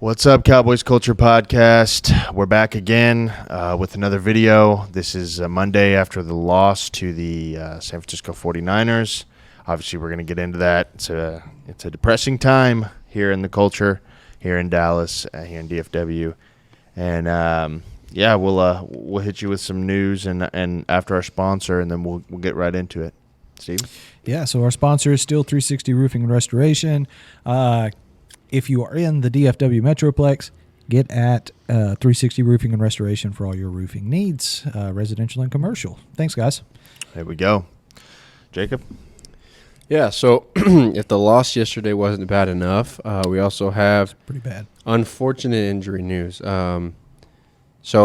What's up, Cowboys Culture Podcast? We're back again with another video. This is Monday after the loss to the San Francisco 49ers. Obviously, we're going to get into that. It's a depressing time here in the culture, here in Dallas, here in DFW. And, we'll hit you with some news and after our sponsor, and then we'll get right into it. Steve? Yeah, so our sponsor is still 360 Roofing and Restoration. If you are in the DFW Metroplex, get at 360 Roofing and Restoration for all your roofing needs, residential and commercial. Thanks, guys. There we go. Jacob? Yeah, so if the loss yesterday wasn't bad enough, we also have Pretty bad. unfortunate injury news. So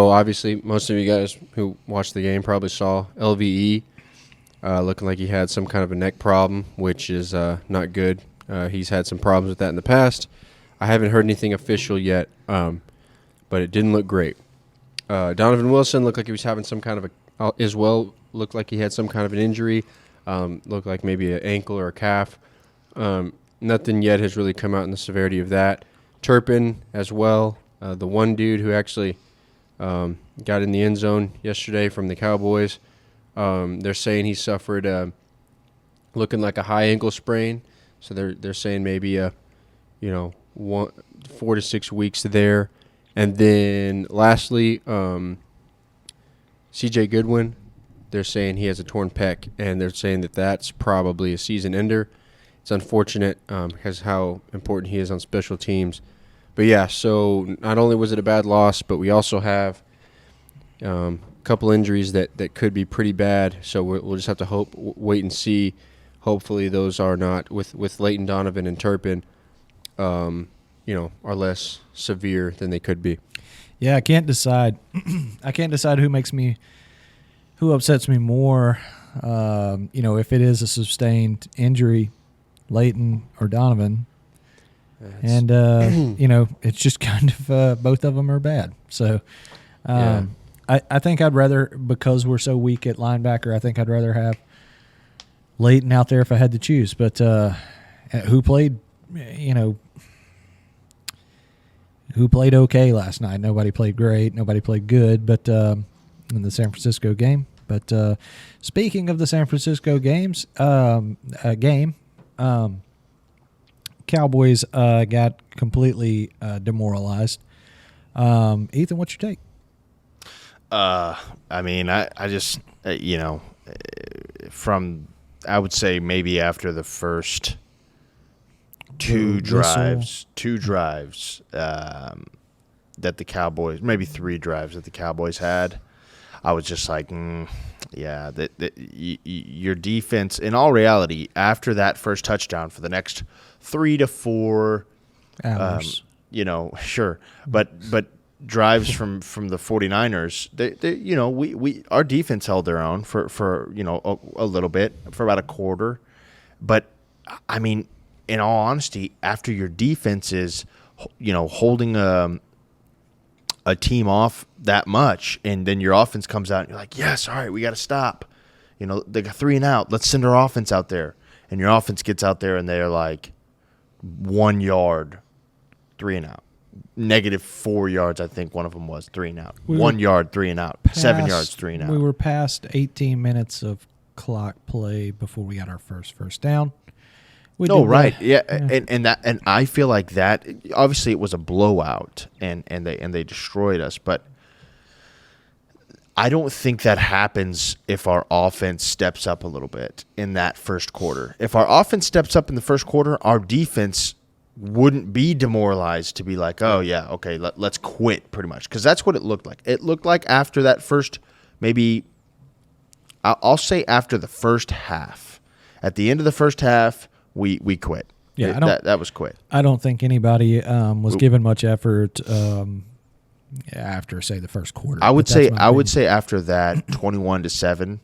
obviously most of you guys who watched the game probably saw LVE looking like he had some kind of a neck problem, which is not good. He's had some problems with that in the past. I haven't heard anything official yet, but it didn't look great. Donovan Wilson looked like he was having some kind of looked like he had some kind of an injury. Looked like maybe an ankle or a calf. Nothing yet has really come out in the severity of that. Turpin as well, the one dude who actually got in the end zone yesterday from the Cowboys. They're saying he suffered looking like a high ankle sprain. So they're saying maybe 4 to 6 weeks there. And then lastly, CJ Goodwin, they're saying he has a torn pec, and they're saying that that's probably a season ender. It's unfortunate because how important he is on special teams. But yeah, so not only was it a bad loss, but we also have a couple injuries that could be pretty bad. So we'll just have to wait and see. Hopefully those are not, with Leighton Donovan and Turpin, are less severe than they could be. Yeah, I can't decide. I can't decide who upsets me more. If it is a sustained injury, Leighton or Donovan. And, it's just kind of both of them are bad. So I think I'd rather, because we're so weak at linebacker, I think I'd rather have Leighton out there if I had to choose. But who played okay last night? Nobody played great. Nobody played good, but in the San Francisco game. But speaking of the San Francisco Cowboys got completely demoralized. Ethan, what's your take? I would say maybe after the first two drives that the Cowboys, maybe 3 drives that the Cowboys had, I was just like, your defense, in all reality, after that first touchdown for the next 3 to 4 hours, sure, but drives from the 49ers, we our defense held their own for a little bit, for about a quarter. But I mean, in all honesty, after your defense is holding a team off that much, and then your offense comes out and you're like, yes, all right, we got to stop. They got 3 and out. Let's send our offense out there. And your offense gets out there and they're like 1 yard, 3 and out. -4 yards, I think one of them was 3 and out. 1 yard, 3 and out. 7 yards, 3 and out. We were past 18 minutes of clock play before we got our first down. Right. Yeah. And I feel like that, obviously it was a blowout and they destroyed us, but I don't think that happens if our offense steps up a little bit in that first quarter. If our offense steps up in the first quarter, our defense wouldn't be demoralized to be like, oh, yeah, okay, let's quit pretty much, because that's what it looked like. It looked like after that first, maybe I'll say after the first half. At the end of the first half, we quit. Yeah, that was quit. I don't think anybody was given much effort after, say, the first quarter. I would say after that 21-7,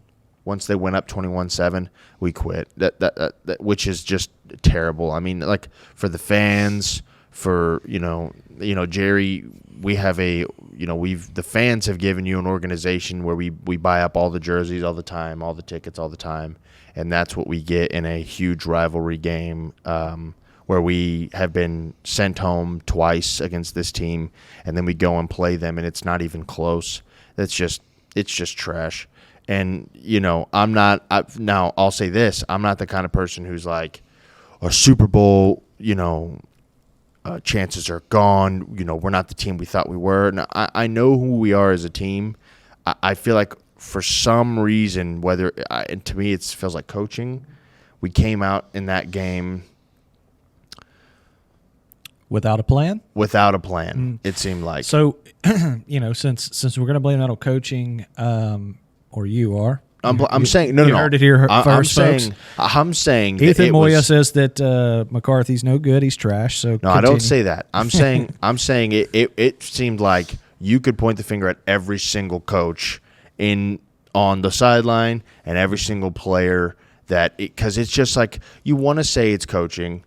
once they went up 21-7, we quit. That which is just terrible. I mean, like, for the fans, for Jerry, we have the fans have given you an organization where we buy up all the jerseys all the time, all the tickets all the time, and that's what we get in a huge rivalry game where we have been sent home twice against this team, and then we go and play them, and it's not even close. It's just trash. And, now I'll say this. I'm not the kind of person who's like, a Super Bowl, chances are gone. We're not the team we thought we were. Now, I know who we are as a team. I feel like for some reason, and to me it feels like coaching, we came out in that game without a plan. It seemed like. So, since we're going to blame that on coaching, or you are. I'm saying no. You heard it here first, folks. I'm saying Ethan Moya says that McCarthy's no good. He's trash. So no, I don't say that. I'm saying it seemed like you could point the finger at every single coach on the sideline and every single player because it's just like you want to say it's coaching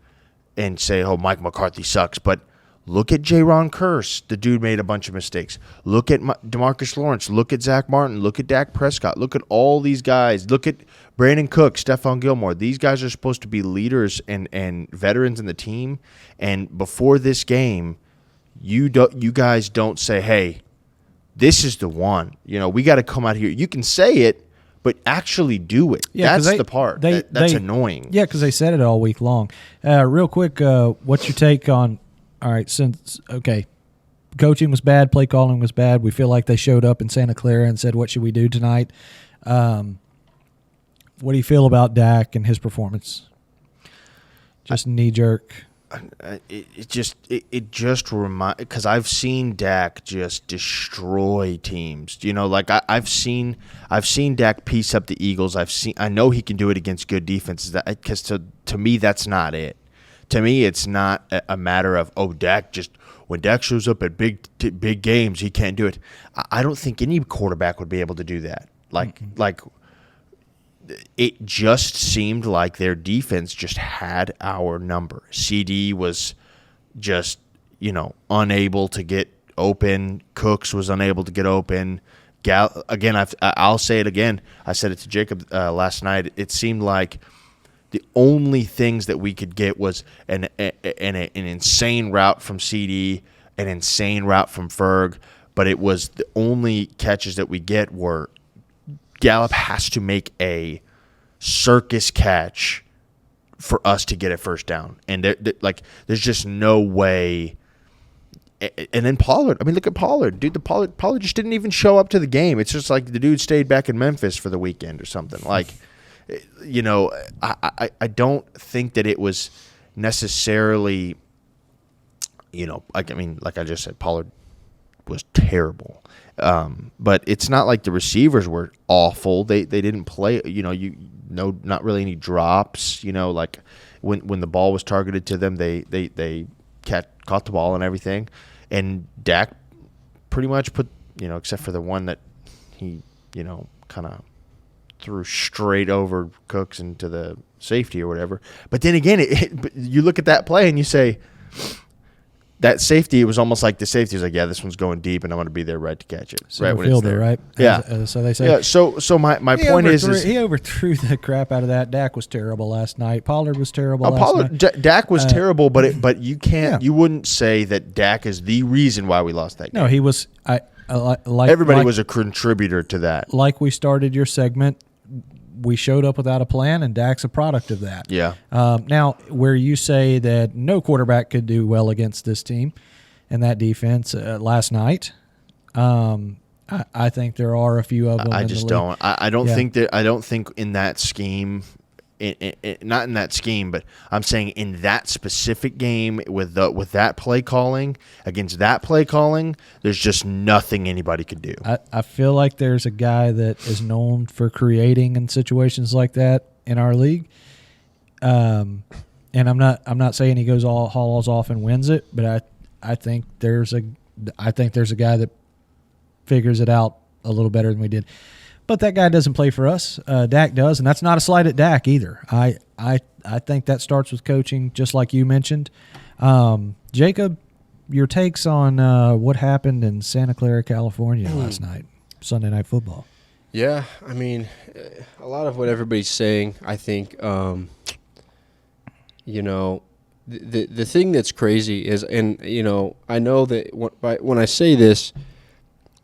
and say, oh, Mike McCarthy sucks, but look at J-Ron Curse. The dude made a bunch of mistakes. Look at DeMarcus Lawrence. Look at Zach Martin. Look at Dak Prescott. Look at all these guys. Look at Brandon Cook, Stephon Gilmore. These guys are supposed to be leaders and veterans in the team. And before this game, you guys don't say, hey, this is the one. We got to come out here. You can say it, but actually do it. Yeah, that's the part. That's annoying. Yeah, because they said it all week long. Real quick, what's your take on – all right, coaching was bad, play calling was bad. We feel like they showed up in Santa Clara and said, what should we do tonight? What do you feel about Dak and his performance? Just knee-jerk. It just reminds, because I've seen Dak just destroy teams. I've seen Dak piece up the Eagles. I know he can do it against good defenses. Because to me, that's not it. To me, it's not a matter of, Dak when Dak shows up at big games, he can't do it. I don't think any quarterback would be able to do that. Like it just seemed like their defense just had our number. CD was just, unable to get open. Cooks was unable to get open. Again, I'll say it again. I said it to Jacob last night. It seemed like the only things that we could get was an insane route from CD, an insane route from Ferg, but it was the only catches that we get were Gallup has to make a circus catch for us to get a first down. And there's just no way. And then Pollard, look at Pollard. Dude, Pollard just didn't even show up to the game. It's just like the dude stayed back in Memphis for the weekend or something. I don't think that it was necessarily, like I just said, Pollard was terrible. But it's not like the receivers were awful. They didn't play, not really any drops. Like when the ball was targeted to them, they caught the ball and everything. And Dak pretty much put, except for the one that he, kind of threw straight over Cooks into the safety or whatever. But then again, you look at that play and you say, that safety, it was almost like the safety was like, yeah, this one's going deep, and I'm going to be there right to catch it. Right when it's there, right? Yeah. So they say. Yeah. So my point is he overthrew the crap out of that. Dak was terrible last night. Pollard was terrible last night. Dak was terrible, but you can't. Yeah. You wouldn't say that Dak is the reason why we lost that game. No, he was. Everybody was a contributor to that. Like we started your segment, we showed up without a plan, and Dak's a product of that. Yeah. Now, where you say that no quarterback could do well against this team and that defense last night, I think there are a few of them. I just don't. I don't think that. I don't think in that scheme. Not in that scheme, but I'm saying in that specific game with that play calling, against that play calling, there's just nothing anybody could do. I feel like there's a guy that is known for creating in situations like that in our league. And I'm not saying he goes all hauls off and wins it, but I think there's a guy that figures it out a little better than we did. But that guy doesn't play for us. Dak does, and that's not a slight at Dak either. I think that starts with coaching, just like you mentioned. Jacob, your takes on what happened in Santa Clara, California last night, Sunday Night Football. Yeah, a lot of what everybody's saying, I think, the thing that's crazy is, and I know that when I say this,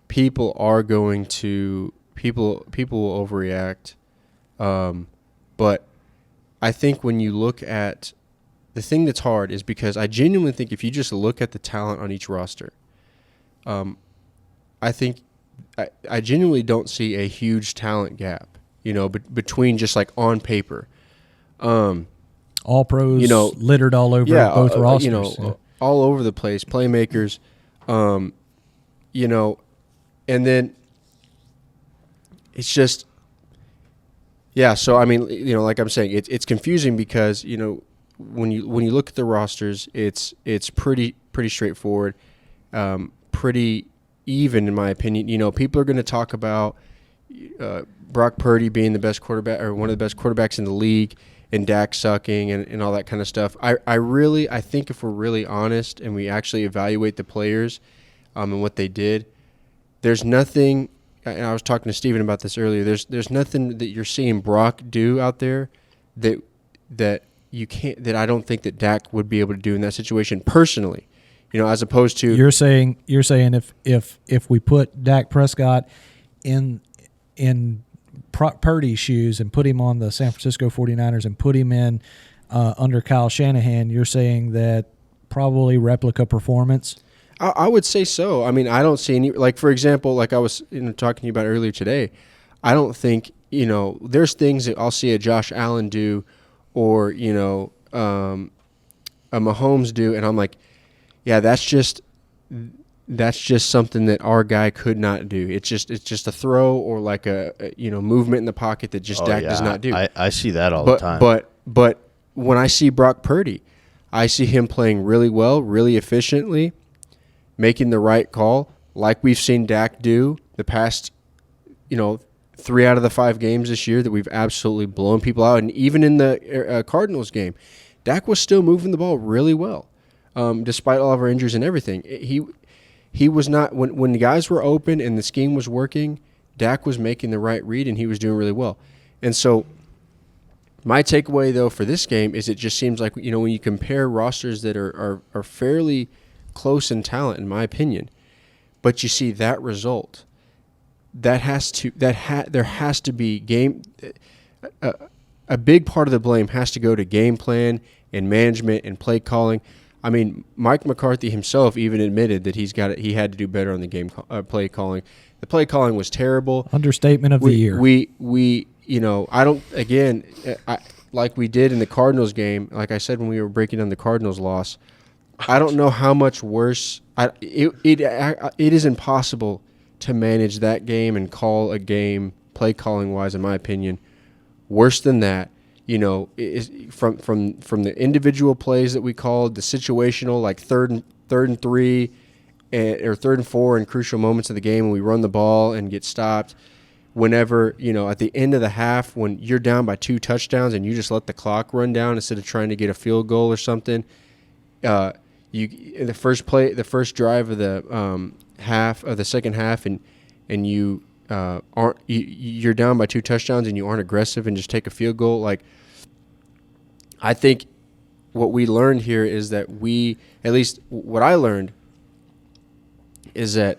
people are going to people will overreact, but I think when you look at the thing that's hard is because I genuinely think if you just look at the talent on each roster, I think I genuinely don't see a huge talent gap, between just like on paper. All pros, littered all over both rosters. All over the place, playmakers, and then it's just, yeah. So I mean, like I'm saying, it's confusing because when you look at the rosters, it's pretty straightforward, pretty even in my opinion. People are going to talk about Brock Purdy being the best quarterback or one of the best quarterbacks in the league, and Dak sucking and all that kind of stuff. I think if we're really honest and we actually evaluate the players and what they did, there's nothing. And I was talking to Steven about this earlier. There's nothing that you're seeing Brock do out there that you can't, that I don't think that Dak would be able to do in that situation personally. As opposed to you're saying if we put Dak Prescott in Purdy's shoes and put him on the San Francisco 49ers and put him in under Kyle Shanahan, you're saying that probably replica performance? I would say so. I mean, I don't see any, like, for example, like I was talking to you about earlier today, I don't think, there's things that I'll see a Josh Allen do or, a Mahomes do, and I'm like, yeah, that's just something that our guy could not do. It's just a throw or like a movement in the pocket that just Dak does not do. I see that all the time. But when I see Brock Purdy, I see him playing really well, really efficiently, making the right call, like we've seen Dak do the past, 3 out of the 5 games this year that we've absolutely blown people out. And even in the Cardinals game, Dak was still moving the ball really well, despite all of our injuries and everything. He was not, when the guys were open and the scheme was working, Dak was making the right read and he was doing really well. And so my takeaway, though, for this game is it just seems like, when you compare rosters that are fairly close in talent, in my opinion, but you see that result, there has to be game. A big part of the blame has to go to game plan and management and play calling. I mean, Mike McCarthy himself even admitted that he had to do better on the game play calling. The play calling was terrible. Understatement of the year. I don't, again, like we did in the Cardinals game, like I said when we were breaking down the Cardinals loss, I don't know how much worse. It is impossible to manage that game and call a game play calling wise, in my opinion, worse than that. From the individual plays that we called, the situational, like third and 3, or 3rd and 4 in crucial moments of the game when we run the ball and get stopped. Whenever, at the end of the half, when you're down by 2 touchdowns and you just let the clock run down instead of trying to get a field goal or something, the first drive of the half of the second half, and you you're down by 2 touchdowns and you aren't aggressive and just take a field goal. Like, I think what we learned here is that at least what I learned is that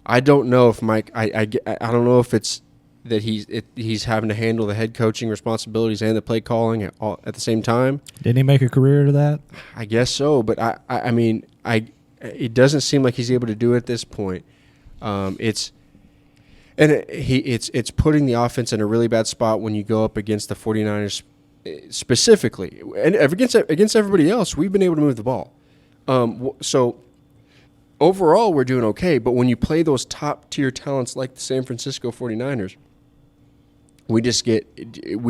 I don't know if Mike, I don't know if it's that he's having to handle the head coaching responsibilities and the play calling at the same time. Didn't he make a career of that? I guess so, but I mean, it doesn't seem like he's able to do it at this point. It's putting the offense in a really bad spot when you go up against the 49ers specifically. And against everybody else, we've been able to move the ball. So overall, we're doing okay, but when you play those top-tier talents like the San Francisco 49ers, we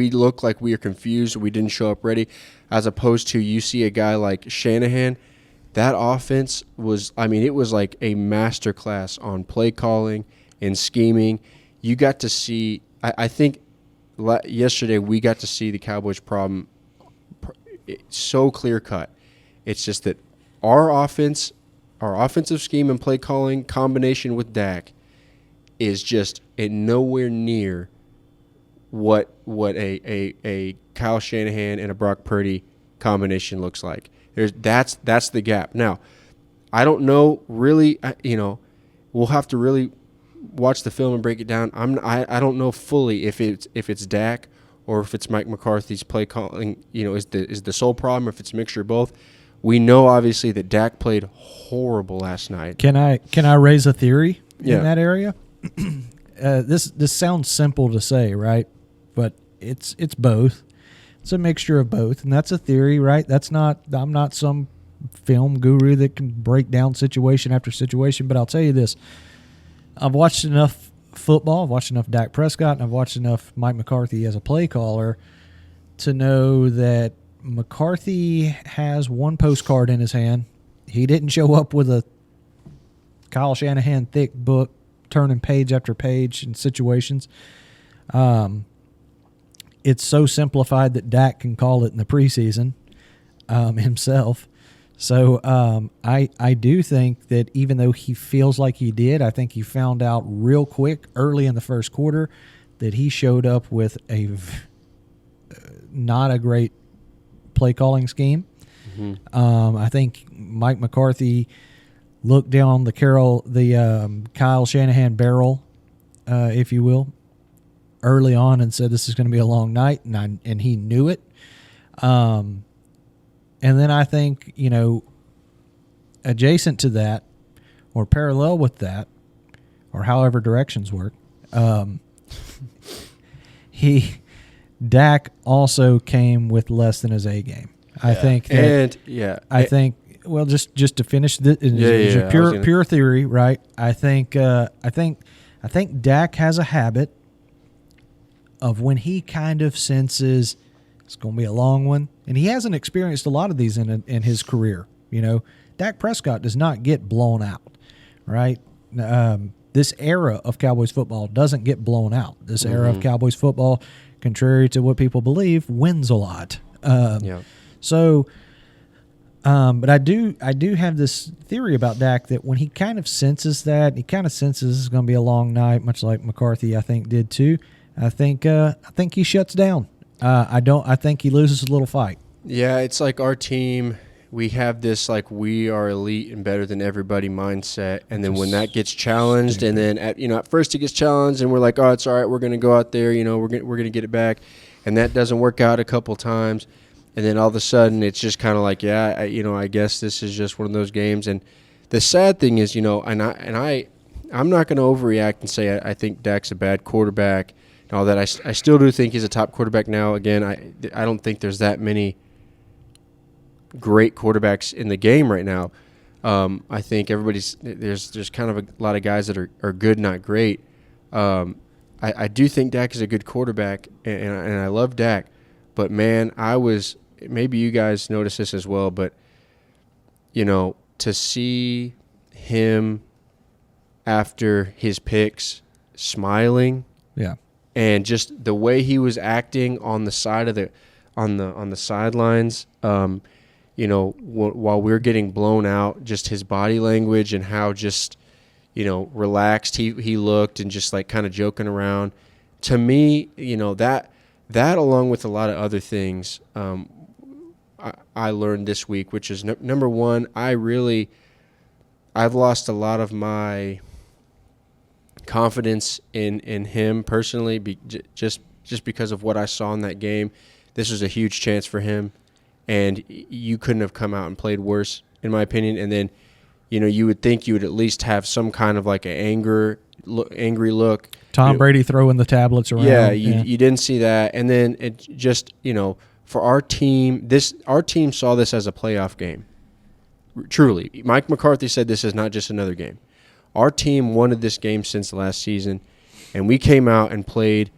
look like we are confused, we didn't show up ready, as opposed to you see a guy like Shanahan. That offense was, it was like a masterclass on play calling and scheming. You got to see, I think yesterday we got to see the Cowboys' problem so clear-cut. It's just that our offensive scheme and play calling combination with Dak is just nowhere near what a Kyle Shanahan and a Brock Purdy combination looks like. That's the gap. Now, I don't know really. We'll have to really watch the film and break it down. I don't know fully if it's Dak or if it's Mike McCarthy's play calling. Is the sole problem, or if it's a mixture of both. We know obviously that Dak played horrible last night. Can I raise a theory Yeah. in that area? This sounds simple to say, right? But it's both. It's a mixture of both, and that's a theory, right? I'm not some film guru that can break down situation after situation, but I'll tell you this. I've watched enough football, I've watched enough Dak Prescott, and I've watched enough Mike McCarthy as a play caller to know that McCarthy has one postcard in his hand. He didn't show up with a Kyle Shanahan thick book turning page after page in situations. It's so simplified that Dak can call it in the preseason himself. So I do think that even though he feels like he did, I think he found out real quick early in the first quarter that he showed up with not a great play calling scheme. Mm-hmm. I think Mike McCarthy looked down the Kyle Shanahan barrel, if you will, early on and said this is going to be a long night, and he knew it. And then I think, adjacent to that or parallel with that, or however directions work, Dak also came with less than his A game. I think just to finish pure theory, right? I think Dak has a habit of when he kind of senses it's going to be a long one, and he hasn't experienced a lot of these in his career. Dak Prescott does not get blown out, right? This era of Cowboys football doesn't get blown out. This era of Cowboys football, contrary to what people believe, wins a lot. So, but I do have this theory about Dak that when he kind of senses that, he kind of senses it's going to be a long night, much like McCarthy, I think, did too. I think he shuts down. I think he loses a little fight. Yeah, it's like our team. We have this like we are elite and better than everybody mindset, and then when that gets challenged, and then at first it gets challenged, and we're like, oh, it's all right, we're gonna go out there, we're gonna get it back, and that doesn't work out a couple times, and then all of a sudden it's just kind of like, I guess this is just one of those games. And the sad thing is, I'm not gonna overreact and say I think Dak's a bad quarterback and all that. I still do think he's a top quarterback now. Again, I don't think there's that many great quarterbacks in the game right now. I think there's kind of a lot of guys that are good, not great. I do think Dak is a good quarterback, and I love Dak. But man, maybe you guys notice this as well, but to see him after his picks smiling, and just the way he was acting on the side of on the sidelines. While we're getting blown out, just his body language and how just, relaxed he looked and just like kind of joking around. To me, that along with a lot of other things I learned this week, which is number one, I've lost a lot of my confidence in him personally, just because of what I saw in that game. This was a huge chance for him. And you couldn't have come out and played worse, in my opinion. And then, you would think you would at least have some kind of like an angry look. Tom Brady throwing the tablets around. Yeah, you didn't see that. And then it just, for our team, our team saw this as a playoff game. Truly. Mike McCarthy said this is not just another game. Our team wanted this game since last season, and we came out and played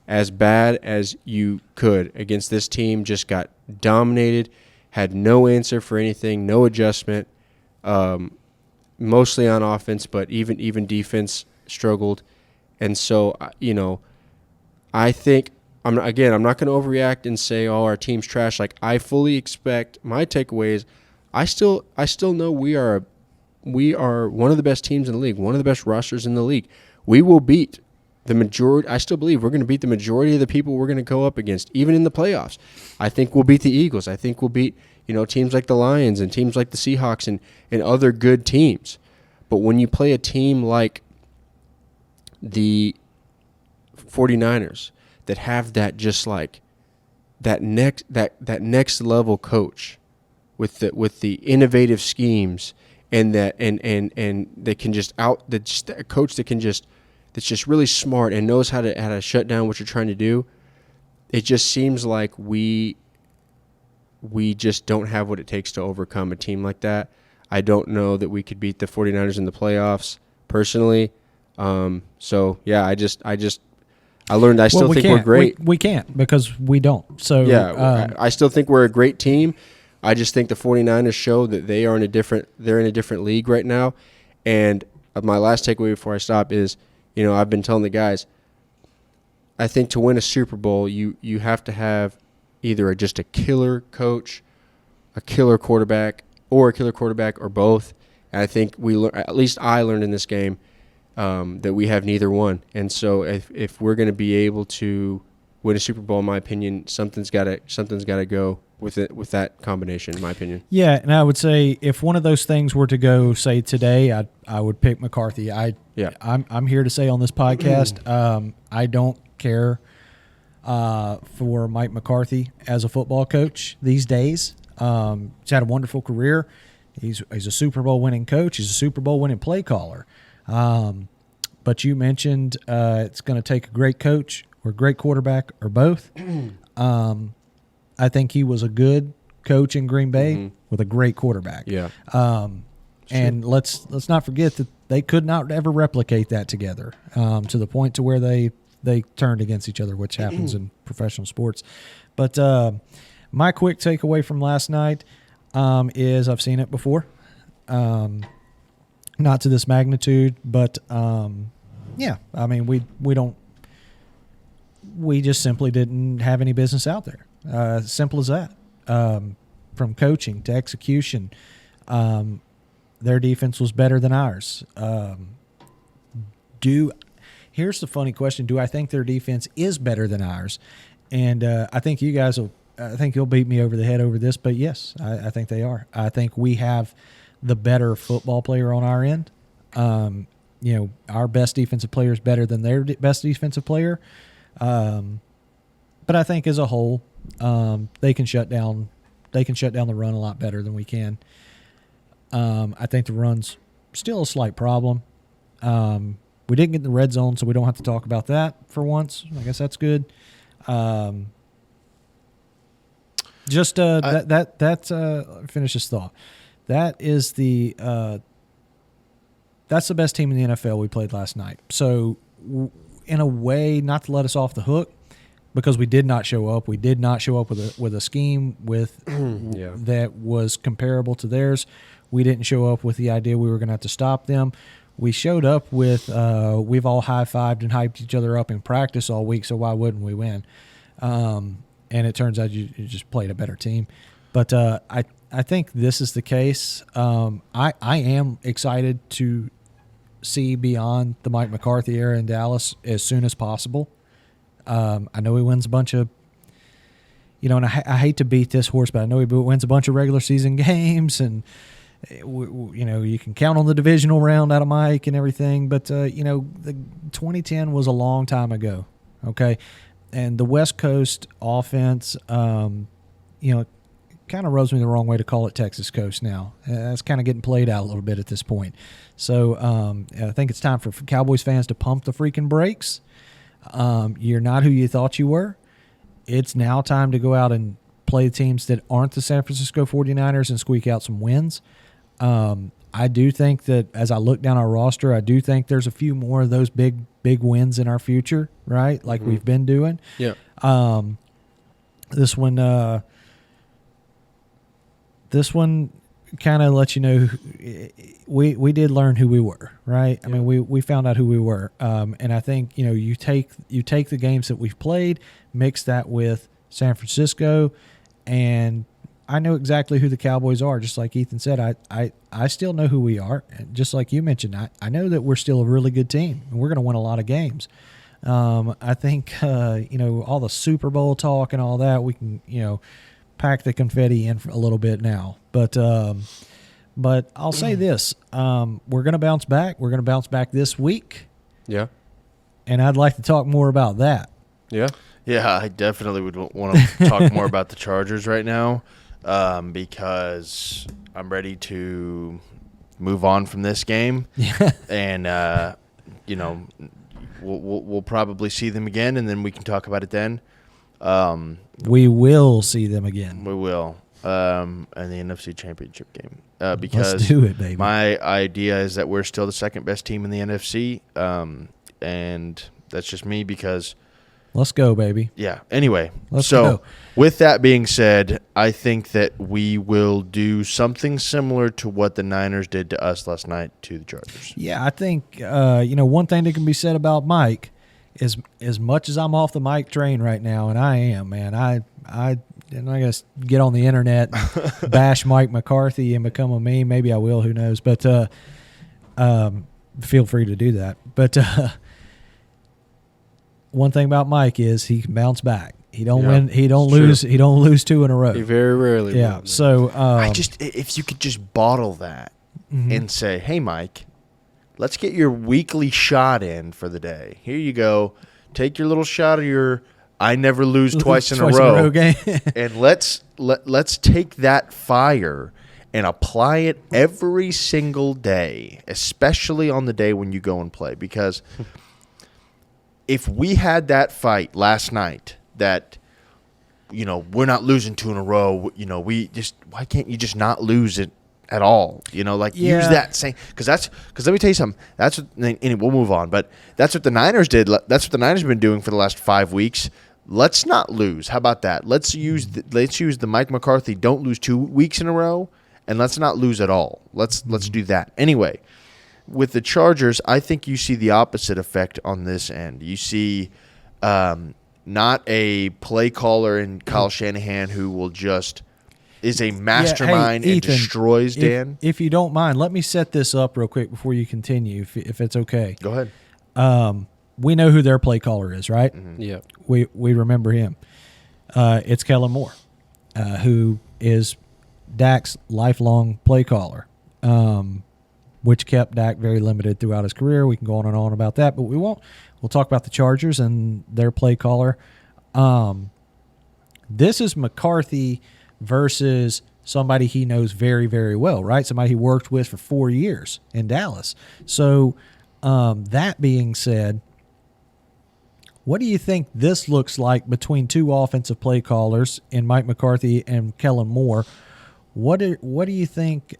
as bad as you could against this team. Just got dominated, had no answer for anything, no adjustment, mostly on offense, but even defense struggled. And so, I think, I'm not going to overreact and say, oh, our team's trash. Like, I fully expect, my takeaway is I still know we are one of the best teams in the league, one of the best rosters in the league. We will beat I still believe we're going to beat the majority of the people we're going to go up against, even in the playoffs. I think we'll beat the Eagles. I think we'll beat, teams like the Lions and teams like the Seahawks and other good teams. But when you play a team like the 49ers that have that just like that next level coach with the innovative schemes and they can just a coach that's just really smart and knows how to shut down what you're trying to do. It just seems like we just don't have what it takes to overcome a team like that. I don't know that we could beat the 49ers in the playoffs personally. So yeah, I learned I still think we're great. We can't because we don't. So yeah, I still think we're a great team. I just think the 49ers show that they're in a different league right now. And my last takeaway before I stop is, I've been telling the guys, I think to win a Super Bowl, you have to have either just a killer coach, a killer quarterback, or both. And I think at least I learned in this game that we have neither one. And so if we're going to be able to win a Super Bowl, in my opinion, something's got to go with that combination, in my opinion. Yeah, and I would say if one of those things were to go, say today, I would pick McCarthy. I'm here to say on this podcast, I don't care for Mike McCarthy as a football coach these days. He's had a wonderful career. He's a Super Bowl winning coach. He's a Super Bowl winning play caller. But you mentioned it's going to take a great coach or a great quarterback or both. I think he was a good coach in Green Bay with a great quarterback. Yeah. And let's not forget that they could not ever replicate that together to the point to where they turned against each other, which happens in professional sports. But my quick takeaway from last night is I've seen it before. Not to this magnitude, but yeah, I mean we just simply didn't have any business out there. Simple as that. From coaching to execution, their defense was better than ours. Here's the funny question: do I think their defense is better than ours? And I think you guys will. I think you'll beat me over the head over this, but yes, I think they are. I think we have the better football player on our end. Our best defensive player is better than their best defensive player. But I think as a whole, they can shut down the run a lot better than we can. I think the run's still a slight problem. We didn't get in the red zone, so we don't have to talk about that for once. I guess that's good. Finish this thought. That's the best team in the NFL we played last night. So, in a way, not to let us off the hook, because we did not show up. We did not show up with a scheme that was comparable to theirs. We didn't show up with the idea we were going to have to stop them. We showed up with we've all high-fived and hyped each other up in practice all week, so why wouldn't we win? And it turns out you just played a better team. But I think this is the case. I am excited to see beyond the Mike McCarthy era in Dallas as soon as possible. I know he wins a bunch of, and I hate to beat this horse, but I know he wins a bunch of regular season games, and you can count on the divisional round out of Mike and everything. But the 2010 was a long time ago, okay, and the West Coast offense, kind of rubs me the wrong way to call it Texas Coast now. It's kind of getting played out a little bit at this point. So I think it's time for Cowboys fans to pump the freaking brakes. You're not who you thought you were. It's now time to go out and play teams that aren't the San Francisco 49ers and squeak out some wins. I do think that as I look down our roster, I do think there's a few more of those big wins in our future, right? Like we've been doing. Yeah. This one kind of lets you know we did learn who we were, right? I mean, we found out who we were, and I think you take the games that we've played, mix that with San Francisco, and I know exactly who the Cowboys are. Just like Ethan said, I still know who we are, and just like you mentioned, I know that we're still a really good team, and we're going to win a lot of games. I think all the Super Bowl talk and all that, we can pack the confetti in for a little bit now. But I'll say this: we're going to bounce back. We're going to bounce back this week. Yeah. And I'd like to talk more about that. Yeah. Yeah, I definitely would want to talk more about the Chargers right now, because I'm ready to move on from this game. Yeah. And we'll probably see them again, and then we can talk about it then. We will see them again. We will. In the NFC Championship game. Because let's do it, baby. My idea is that we're still the second best team in the NFC, and that's just me because – let's go, baby. yeah. Anyway, Let's go. With that being said, I think that we will do something similar to what the Niners did to us last night to the Chargers. Yeah, I think one thing that can be said about Mike is, as much as I'm off the Mike train right now, and I am, man, I'm not gonna get on the internet and bash Mike McCarthy and become a meme. Maybe I will. Who knows? But feel free to do that. But one thing about Mike is he can bounce back. He don't win. He don't lose. He don't lose 2 in a row. He very rarely. Yeah. will. So If you could just bottle that Mm-hmm. and say, hey, Mike, let's get your weekly shot in for the day. Here you go. Take your little shot of your I never lose twice in a row game. and let's take that fire and apply it every single day, especially on the day when you go and play. Because if we had that fight last night that, we're not losing 2 in a row, why can't you just not lose it at all? Use that same, because let me tell you something. That's what, and we'll move on, but that's what the Niners did. That's what the Niners have been doing for the last 5 weeks. Let's not lose. How about that? Let's use the Mike McCarthy don't lose 2 weeks in a row, and let's not lose at all. Let's do that. Anyway, with the Chargers, I think you see the opposite effect on this end. You see not a play caller in Kyle Shanahan who will just is a mastermind Hey, and Ethan, destroys Dan. If you don't mind, let me set this up real quick before you continue, if it's okay. Go ahead. We know who their play caller is, right? Mm-hmm. Yeah. We remember him. It's Kellen Moore, who is Dak's lifelong play caller, which kept Dak very limited throughout his career. We can go on and on about that, but we won't. We'll talk about the Chargers and their play caller. This is McCarthy versus somebody he knows very, very well, right? Somebody he worked with for 4 years in Dallas. So that being said, what do you think this looks like between 2 offensive play callers in Mike McCarthy and Kellen Moore? What do you think?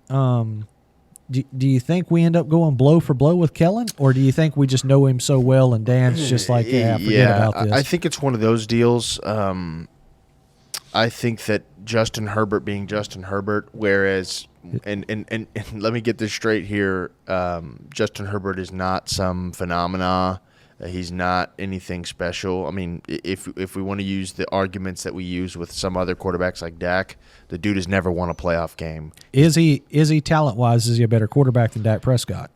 Do you think we end up going blow for blow with Kellen, or do you think we just know him so well and Dan's just like, forget about this? I think it's one of those deals. I think that Justin Herbert being Justin Herbert, whereas and let me get this straight here, Justin Herbert is not some phenomena. He's not anything special. I mean, if we want to use the arguments that we use with some other quarterbacks like Dak, the dude has never won a playoff game. Is he talent-wise, is he a better quarterback than Dak Prescott?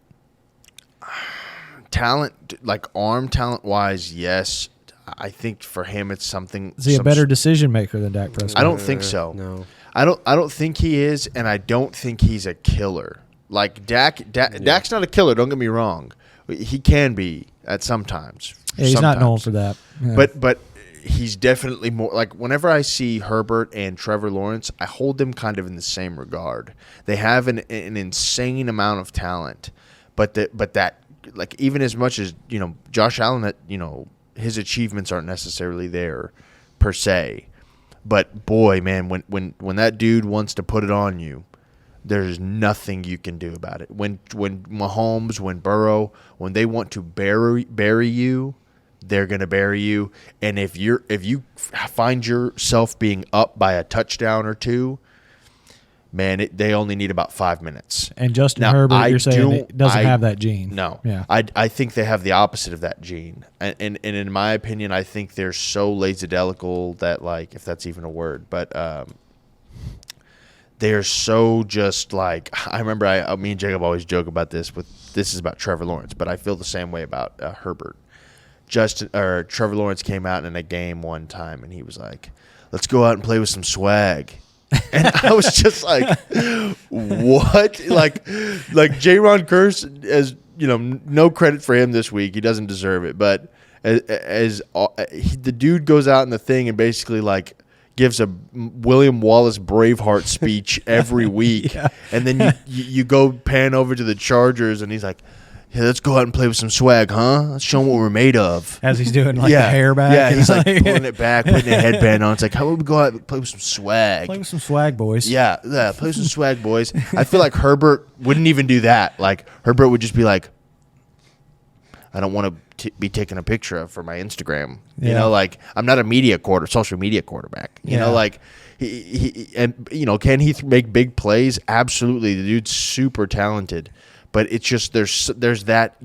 Talent, like arm talent-wise, yes. I think for him it's something. Is he a better decision maker than Dak Prescott? I don't think so. No. I don't think he is, and I don't think he's a killer. Like Dak's not a killer, don't get me wrong. He can be at sometimes. Yeah, he's not known for that. Yeah. But he's definitely more like whenever I see Herbert and Trevor Lawrence, I hold them kind of in the same regard. They have an insane amount of talent, but that like even as much as Josh Allen, that his achievements aren't necessarily there per se. But boy, man, when that dude wants to put it on you, there's nothing you can do about it. When Mahomes, when Burrow, when they want to bury you, they're going to bury you. And if you find yourself being up by a touchdown or 2, man, they only need about 5 minutes. And Justin Herbert, you're saying it doesn't have that gene. No. Yeah. I think they have the opposite of that gene. And in my opinion, I think they're so lackadaisical that, like, if that's even a word, but they're so just like, I remember me and Jacob always joke about this is about Trevor Lawrence, but I feel the same way about Herbert. Trevor Lawrence came out in a game one time and he was like, "Let's go out and play with some swag." And I was just like, "What?" Like Jaron Curse, as you know, no credit for him this week. He doesn't deserve it. But the dude goes out in the thing and basically like gives a William Wallace Braveheart speech every week, and then you go pan over to the Chargers and he's like, "Yeah, let's go out and play with some swag, huh? Let's show them what we're made of." As he's doing the hair back. Yeah, he's like pulling it back, putting a headband on. It's like, how about we go out and play with some swag? Play with some swag, boys. Yeah, play with some swag, boys. I feel like Herbert wouldn't even do that. Like, Herbert would just be like, "I don't want to be taking a picture of for my Instagram." You know, like, I'm not a social media quarterback. You know, like, he and, you know, can he make big plays? Absolutely. The dude's super talented. But it's just there's that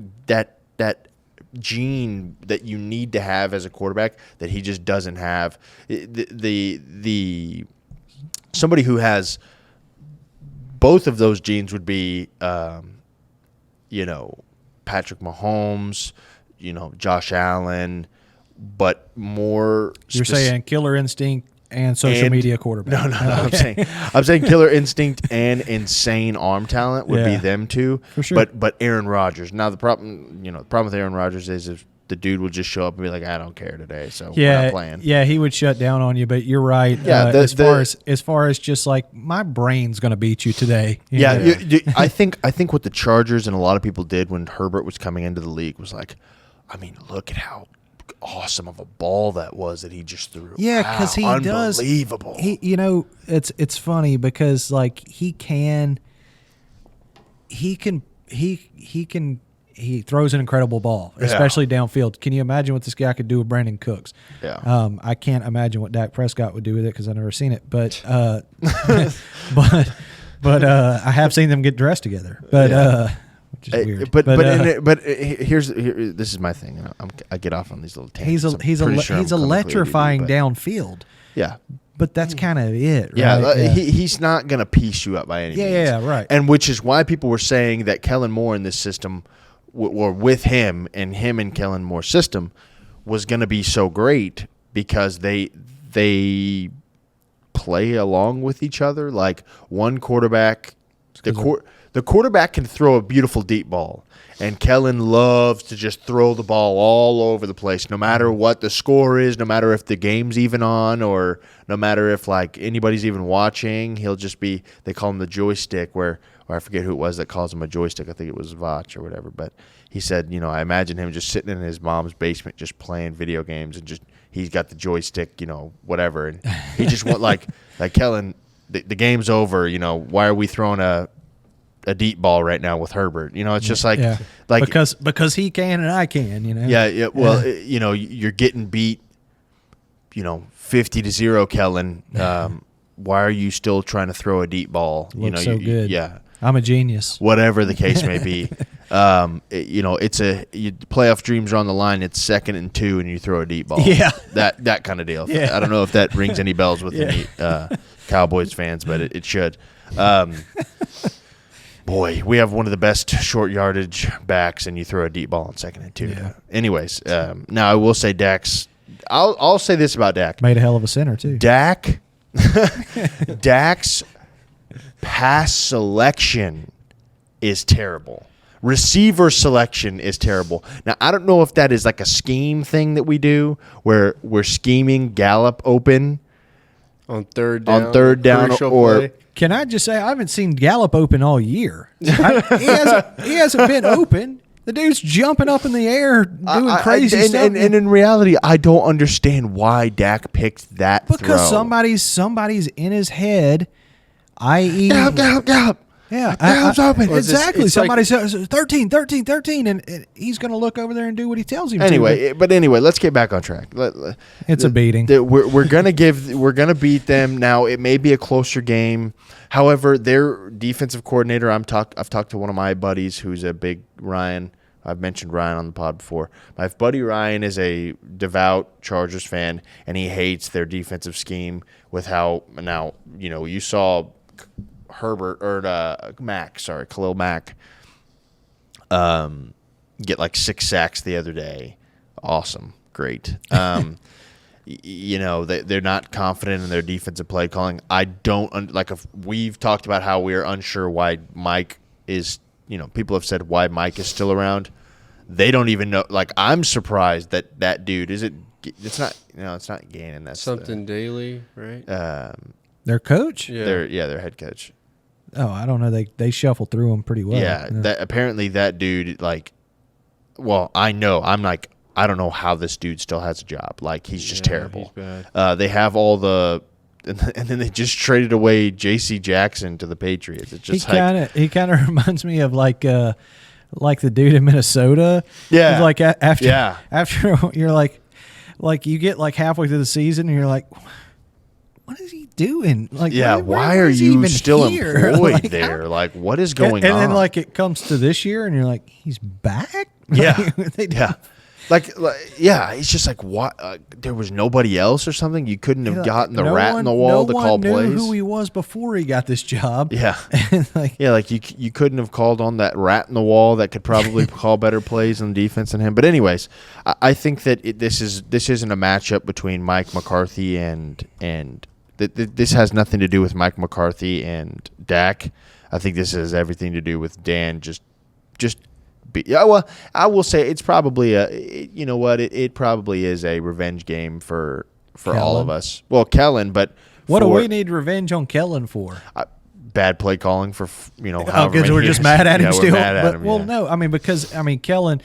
gene that you need to have as a quarterback that he just doesn't have. The somebody who has both of those genes would be, you know, Patrick Mahomes, you know, Josh Allen, but more. You're saying killer instinct and social media quarterback. No. I'm saying killer instinct and insane arm talent would be them two. For sure. But Aaron Rodgers. Now the problem with Aaron Rodgers is if the dude will just show up and be like, "I don't care today, so we're not playing." Yeah, he would shut down on you. But you're right. Yeah, as far as just like my brain's going to beat you today. I think what the Chargers and a lot of people did when Herbert was coming into the league was like, I mean, look at how awesome of a ball that was that he just threw. Yeah, because he does. Unbelievable. You know, it's funny because like he throws an incredible ball, especially downfield. Can you imagine what this guy could do with Brandon Cooks? Yeah. I can't imagine what Dak Prescott would do with it because I've never seen it. But but I have seen them get dressed together. But which is weird. But here's this is my thing. And I get off on these little tangents. He's electrifying downfield. Yeah. But that's kind of it, right? Yeah, he's not going to piece you up by any means. Yeah, right. And which is why people were saying that Kellen Moore in this system, or with him and Kellen Moore's system, was going to be so great because they play along with each other. Like one quarterback, the quarterback can throw a beautiful deep ball, and Kellen loves to just throw the ball all over the place, no matter what the score is, no matter if the game's even on, or no matter if like anybody's even watching. He'll just be, they call him the joystick, or I forget who it was that calls him a joystick. I think it was Vach or whatever. But he said, you know, I imagine him just sitting in his mom's basement just playing video games, and just he's got the joystick, you know, whatever, and he just want like Kellen, the game's over, you know, why are we throwing a deep ball right now with Herbert? You know, it's just like because he can and I can, you know. Yeah. Well, you know, you're getting beat, you know, 50-0, Kellen. Why are you still trying to throw a deep ball? Looks so good. Yeah. I'm a genius. Whatever the case may be. You know, playoff dreams are on the line. It's 2nd and 2, and you throw a deep ball. Yeah. That kind of deal. Yeah. I don't know if that rings any bells with any Cowboys fans, but it should. Boy, we have one of the best short yardage backs, and you throw a deep ball on 2nd and 2. Yeah. Anyways, now I will say I'll say this about Dak. Made a hell of a center too. Dak's pass selection is terrible. Receiver selection is terrible. Now, I don't know if that is like a scheme thing that we do where we're scheming Gallup open on third down or play. Can I just say I haven't seen Gallup open all year. He hasn't been open. The dude's jumping up in the air doing crazy stuff. And in reality, I don't understand why Dak picked that because throw. somebody's in his head, i.e. Gallup. Yeah, Gallup's open. Exactly. It's Somebody says 13, and he's going to look over there and do what he tells him to. But anyway, let's get back on track. It's a beating. We're gonna beat them. Now it may be a closer game. However, their defensive coordinator, I've talked to one of my buddies who's a big Ryan. I've mentioned Ryan on the pod before. My buddy Ryan is a devout Chargers fan, and he hates their defensive scheme with how now, you know, you saw Khalil Mack, get like 6 sacks the other day Awesome. Great. They're not confident in their defensive play calling. I don't like if we've talked about how we're unsure why Mike is, people have said why Mike is still around. They don't even know. Like, I'm surprised that dude it's not Gannon. That's something Daily, right? Their coach? Yeah. Their head coach. Oh, I don't know. They shuffle through them pretty well. Yeah. Apparently that dude, I know. I'm like, I don't know how this dude still has a job. Like, he's just terrible. He's bad. They have all the and then they just traded away J.C. Jackson to the Patriots. It's just he kind of reminds me of like the dude in Minnesota. Yeah. It's like after you're like you get like halfway through the season and you're like, what is he doing? Like, why are you still here? employed there? Like, what is going on? And then like it comes to this year and you're like, he's back? Yeah. It's just like, what? There was nobody else or something? You couldn't have gotten the rat in the wall to call plays? No one knew who he was before he got this job. Yeah. And you couldn't have called on that rat in the wall that could probably call better plays on defense than him. But anyways, I think that this isn't a matchup between Mike McCarthy and this has nothing to do with Mike McCarthy and Dak. I think this has everything to do with Dan just I will say it's probably it probably is a revenge game for all of us. Well, Kellen, but what do we need revenge on Kellen for? Bad play calling for because we're just mad at him still. Mad at him, no, I mean because Kellen,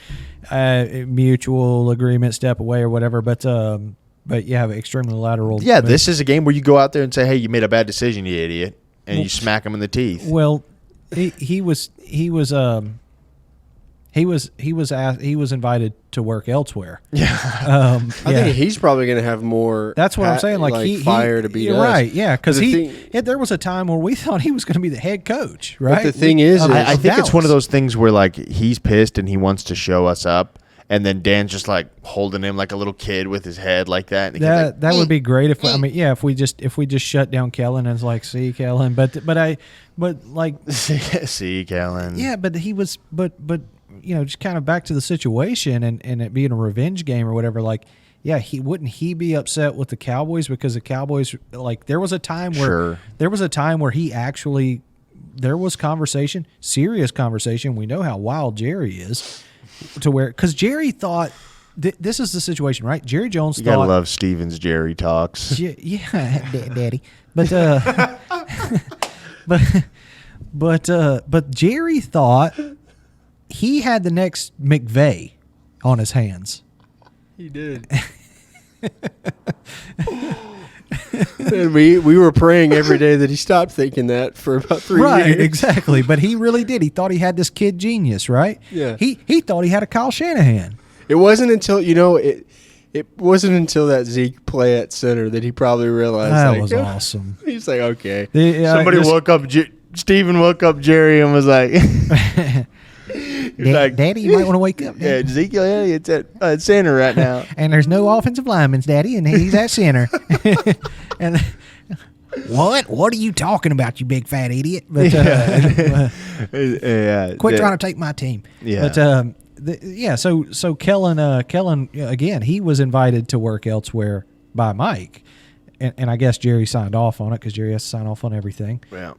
mutual agreement, step away or whatever, but you have extremely lateral. Yeah, this is a game where you go out there and say, "Hey, you made a bad decision, you idiot," and you smack him in the teeth. Well, he was invited to work elsewhere. Yeah, I think he's probably going to have more. That's what I'm saying. Like fire to beat us. Right? Yeah, because there was a time where we thought he was going to be the head coach. Right. But the thing is, I think it's one of those things where like he's pissed and he wants to show us up, and then Dan's just like holding him like a little kid with his head like that. And that would be great if if we just shut down Kellen and it's like, see Kellen, but see Kellen. Yeah, but he was just kind of back to the situation and it being a revenge game or whatever, like, yeah, he be upset with the Cowboys because the Cowboys, like, there was a time where he actually, there was conversation, serious conversation. We know how wild Jerry is to where, because Jerry thought, this is the situation, right? Jerry Jones thought. You gotta love Stevens Jerry talks. Yeah, Daddy. But, but Jerry thought he had the next McVay on his hands. He did. And we were praying every day that he stopped thinking that for about 3 years. Right, exactly. But he really did. He thought he had this kid genius, right? Yeah. He thought he had a Kyle Shanahan. It wasn't until, it wasn't until that Zeke play at center that he probably realized. That was awesome. He's like, okay. Somebody woke up, Steven woke up Jerry and was like... Daddy, you might want to wake up. Yeah, Ezekiel Elliott's at center right now. And there's no offensive linemen, Daddy, and he's at center. And what are you talking about, you big fat idiot? But quit trying to take my team. Yeah. But so Kellen again, he was invited to work elsewhere by Mike, and I guess Jerry signed off on it because Jerry has to sign off on everything. Yeah.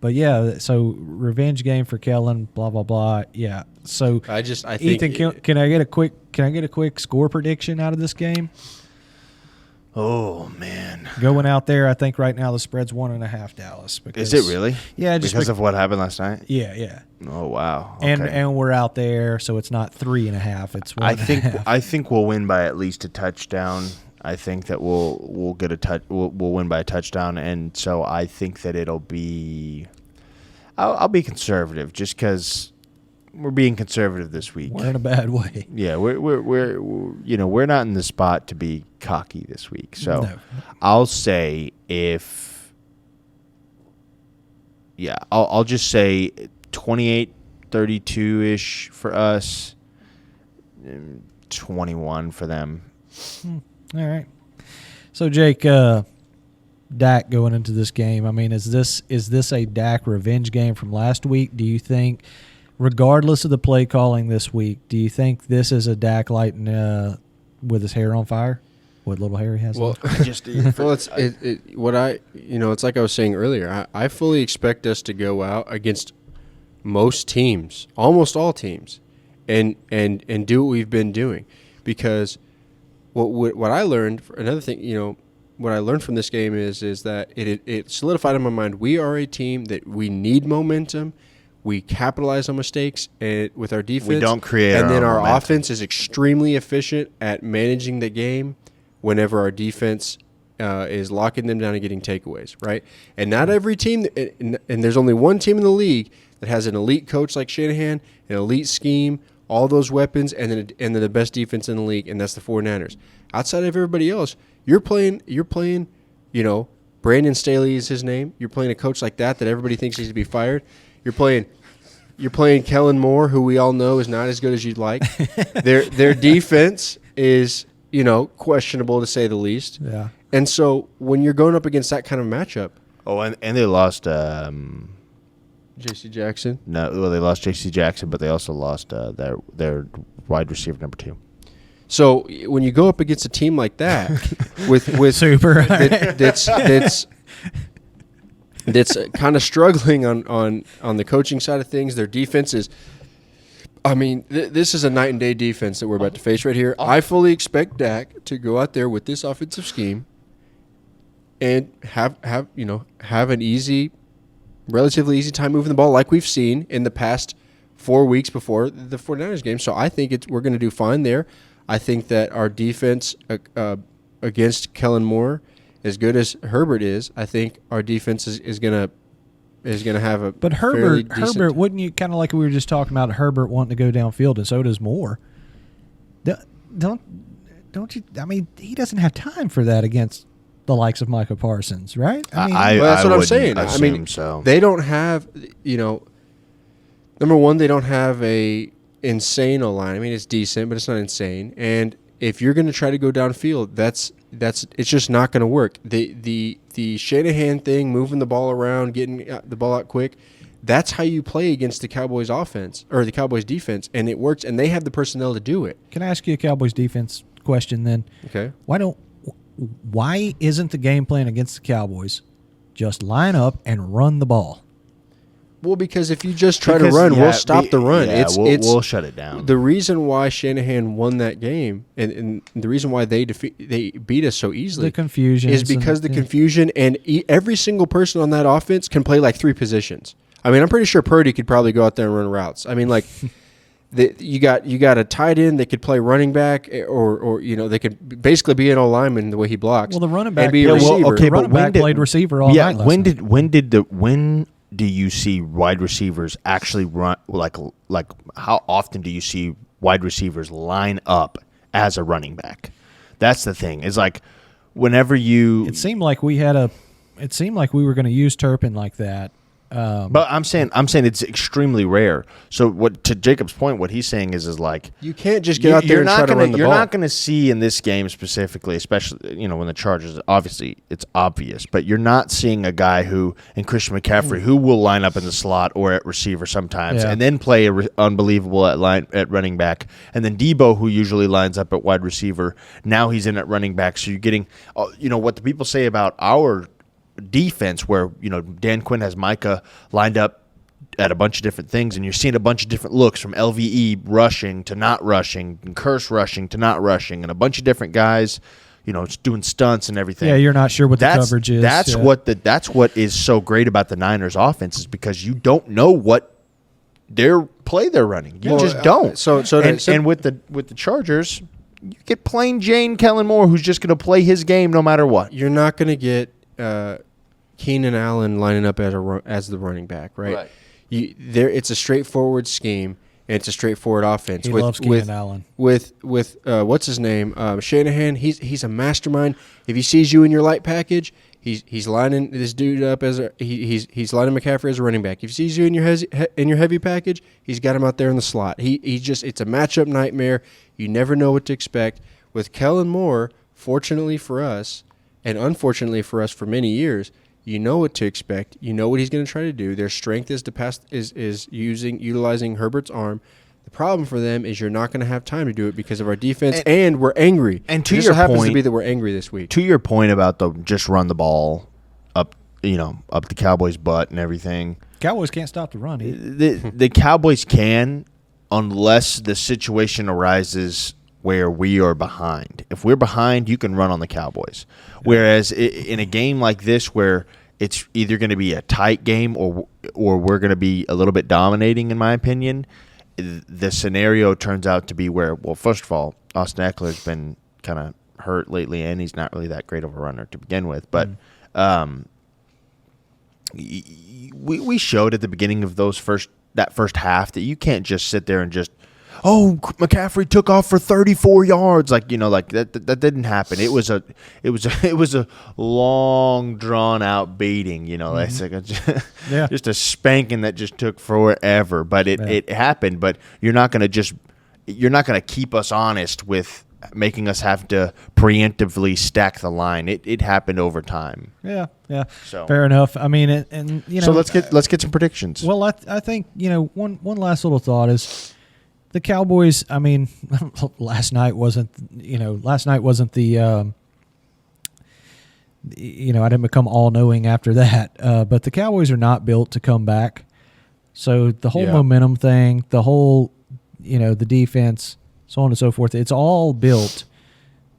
But yeah, so revenge game for Kellen, blah blah blah. Yeah. So I think Ethan, can I get a quick score prediction out of this game? Oh man, going out there, I think right now the spread's 1.5 Dallas. Is it really? Yeah, just because of what happened last night. Yeah. Oh wow. Okay. And we're out there, so it's not 3.5. It's 1.5. I think we'll win by at least a touchdown. I think that we'll get a touch. We'll win by a touchdown, and so I think that it'll be. I'll be conservative, just because we're being conservative this week. We're in a bad way. Yeah, we're not in the spot to be cocky this week. So no. I'll say I'll just say 28-32-ish for us, 21 for them. All right. So Jake, Dak going into this game, I mean, is this a Dak revenge game from last week? Do you think regardless of the play calling this week, do you think this is a Dak lighting with his hair on fire? What little hair he has? Well, it's like I was saying earlier. I fully expect us to go out against most teams, almost all teams, and do what we've been doing, because what I learned, another thing, what I learned from this game is that it solidified in my mind. We are a team that we need momentum. We capitalize on mistakes with our defense. We don't create and then our momentum. Offense is extremely efficient at managing the game whenever our defense is locking them down and getting takeaways, right? And not every team, and there's only one team in the league that has an elite coach like Shanahan, an elite scheme, all those weapons, and then the best defense in the league, and that's the 49ers. Outside of everybody else, you're playing, Brandon Staley is his name. You're playing a coach like that everybody thinks needs to be fired. You're playing Kellen Moore, who we all know is not as good as you'd like. Their defense is, questionable to say the least. Yeah. And so when you're going up against that kind of matchup, and they lost. J.C. Jackson. No, well, they lost J.C. Jackson, but they also lost their wide receiver number 2. So when you go up against a team like that, with Super. that's kind of struggling on the coaching side of things, their defense is. I mean, this is a night and day defense that we're about to face right here. I fully expect Dak to go out there with this offensive scheme and have an relatively easy time moving the ball, like we've seen in the past 4 weeks before the 49ers game. So I think we're going to do fine there. I think that our defense against Kellen Moore, as good as Herbert is, I think our defense is going to have a. But Herbert, wouldn't you, kind of like we were just talking about Herbert wanting to go downfield, and so does Moore. Don't you? I mean, he doesn't have time for that against the likes of Micah Parsons, right? Well, that's what I'm saying. I mean, so. They don't have, number one, they don't have a insane O-line. I mean, it's decent, but it's not insane. And if you're going to try to go downfield, it's just not going to work. The Shanahan thing, moving the ball around, getting the ball out quick, that's how you play against the Cowboys offense or the Cowboys defense, and it works. And they have the personnel to do it. Can I ask you a Cowboys defense question then? Okay. Why isn't the game plan against the Cowboys just line up and run the ball? Well, because if you just try to run, we'll stop the run. Yeah, we'll shut it down. The reason why Shanahan won that game and the reason why they beat us so easily, the confusion, is because the confusion, and every single person on that offense can play like 3 positions. I mean, I'm pretty sure Purdy could probably go out there and run routes. I mean, like you got a tight end that could play running back, or they could basically be an O-lineman the way he blocks. Well, the running back, and be a receiver. the running back played receiver all night. When do you see wide receivers actually run? Like how often do you see wide receivers line up as a running back? That's the thing. It's like whenever you. It seemed like we were going to use Turpin like that. But I'm saying it's extremely rare. So to Jacob's point, what he's saying is like you can't just get out there and try to run the ball. You're not going to see in this game specifically, especially when the Chargers. Obviously, it's obvious, but you're not seeing a guy and Christian McCaffrey who will line up in the slot or at receiver sometimes, and then play unbelievable at running back, and then Debo, who usually lines up at wide receiver, now he's in at running back. So you're getting, what the people say about our defense, where Dan Quinn has Micah lined up at a bunch of different things, and you're seeing a bunch of different looks from LVE rushing to not rushing, and Curse rushing to not rushing, and a bunch of different guys, doing stunts and everything. Yeah, you're not sure what the coverage is. That's what is so great about the Niners offense, is because you don't know what they're running. You just don't. And with the Chargers, you get plain Jane Kellen Moore, who's just going to play his game no matter what. You're not going to get Keenan Allen lining up as the running back, right? It's a straightforward scheme, and it's a straightforward offense. He loves Keenan Allen. With what's his name, Shanahan. He's a mastermind. If he sees you in your light package, he's lining this dude up as he's lining McCaffrey as a running back. If he sees you in your heavy package, he's got him out there in the slot. It's a matchup nightmare. You never know what to expect. With Kellen Moore, fortunately for us, and unfortunately for us for many years, You know what to expect. You know what he's going to try to do. Their strength is utilizing Herbert's arm. The problem for them is you're not going to have time to do it because of our defense, and we're angry. And to it your just happens point, to be that we're angry this week. To your point about the just run the ball up the Cowboys' butt and everything. Cowboys can't stop the run. The Cowboys can, unless the situation arises where we are behind. If we're behind, you can run on the Cowboys. Whereas in a game like this where it's either going to be a tight game or we're going to be a little bit dominating, in my opinion, the scenario turns out to be where, well, first of all, Austin Eckler's been kind of hurt lately, and he's not really that great of a runner to begin with. But we showed at the beginning of that first half that you can't just sit there and just, oh, McCaffrey took off for 34 yards, like that didn't happen. It was a long drawn out beating, That's like just a spanking that just took forever, but it happened. But you're not going to keep us honest with making us have to preemptively stack the line. It happened over time. Yeah. So fair enough. I mean, So let's get some predictions. Well, I think one last little thought is the Cowboys. I mean, last night wasn't the. I didn't become all knowing after that. But the Cowboys are not built to come back. So the whole momentum thing, the whole, the defense, so on and so forth, it's all built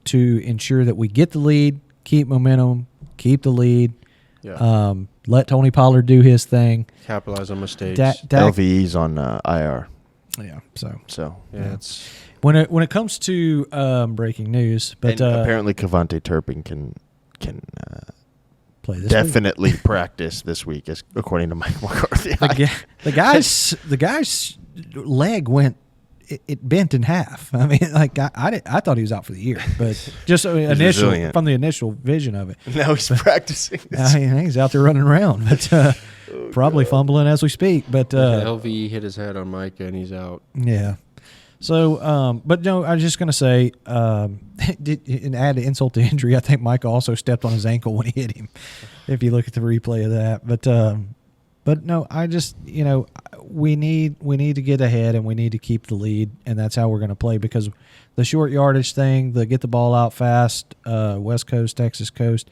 to ensure that we get the lead, keep momentum, keep the lead, let Tony Pollard do his thing. Capitalize on mistakes. LVE's on IR. Yeah, so it's when it comes to breaking news, but apparently Cavante Turpin can play this definitely practice this week, according to Mike McCarthy. The guy's leg went. It bent in half. I mean, I thought he was out for the year, but just from the initial vision of it. Now he's practicing. He's out there running around, but probably fumbling as we speak. But LV hit his head on Micah and he's out. Yeah. So, but no, I was just going to say, and add insult to injury, I think Micah also stepped on his ankle when he hit him. If you look at the replay of that, but no, I just, we need to get ahead and we need to keep the lead, and that's how we're going to play, because the short yardage thing, the get the ball out fast, West Coast, Texas Coast,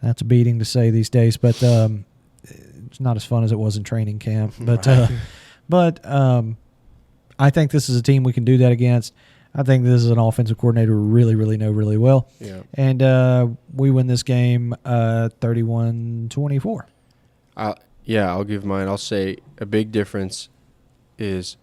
that's a beating to say these days, but it's not as fun as it was in training camp. But I think this is a team we can do that against. I think this is an offensive coordinator we really, really know really well. Yeah. And we win this game 31-24. I'll give mine. I'll say a big difference is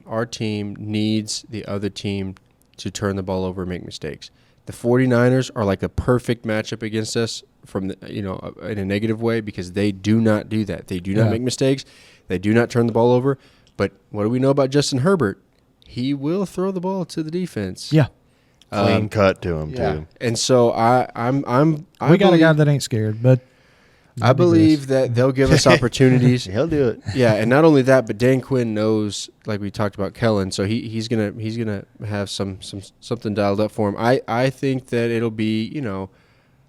our team needs the other team to turn the ball over and make mistakes. The 49ers are like a perfect matchup against us from in a negative way, because they do not do that. They do not make mistakes. They do not turn the ball over. But what do we know about Justin Herbert? He will throw the ball to the defense. Yeah. Clean cut to him too. And so we got a guy that ain't scared, but I believe that they'll give us opportunities. He'll do it. Yeah, and not only that, but Dan Quinn knows, like we talked about Kellen, so he's gonna have something dialed up for him. I think that it'll be,